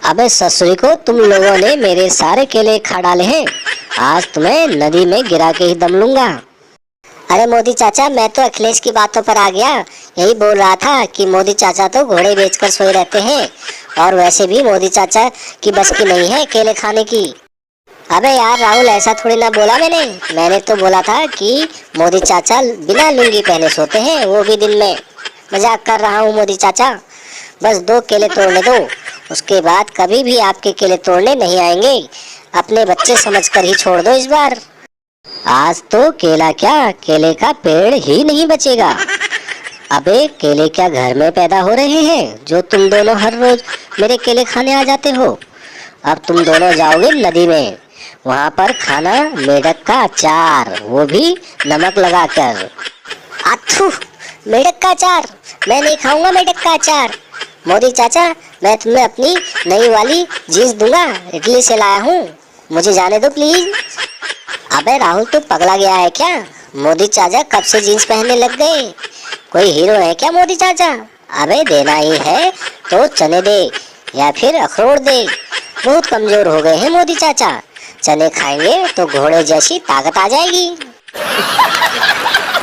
अबे ससुरी को, तुम लोगों ने मेरे सारे केले खा डाले हैं। आज तुम्हें नदी में गिरा के ही दम लूंगा। अरे मोदी चाचा, मैं तो अखिलेश की बातों पर आ गया। यही बोल रहा था कि मोदी चाचा तो घोड़े बेचकर सोए रहते हैं, और वैसे भी मोदी चाचा की बस की नहीं है केले खाने की। अबे यार राहुल, ऐसा थोड़ी ना बोला मैंने तो बोला था कि मोदी चाचा बिना लुंगी पहने सोते हैं, वो भी दिन में। मजाक कर रहा हूँ मोदी चाचा। बस 2 केले तोड़ने दो, उसके बाद कभी भी आपके केले तोड़ने नहीं आएंगे। अपने बच्चे समझकर ही छोड़ दो इस बार। आज तो केला क्या, केले का पेड़ ही नहीं बचेगा। अबे केले क्या घर में पैदा हो रहे हैं जो तुम दोनों हर रोज मेरे केले खाने आ जाते हो? अब तुम दोनों जाओगे नदी में, वहाँ पर खाना मेढक का अचार, वो भी नमक लगाकर। अथू, मेढक का अचार? मैं नहीं खाऊंगा मेढक का अचार। मोदी चाचा, मैं तुम्हें अपनी नई वाली जीन्स दूंगा, इटली से लाया हूँ, मुझे जाने दो प्लीज। अबे राहुल, तू पगला गया है क्या? मोदी चाचा कब से जीन्स पहनने लग गए? कोई हीरो है क्या मोदी चाचा? अबे देना ही है तो चने दे या फिर अखरोट दे। बहुत कमजोर हो गए हैं मोदी चाचा। चने खाएंगे तो घोड़े जैसी ताकत आ जाएगी।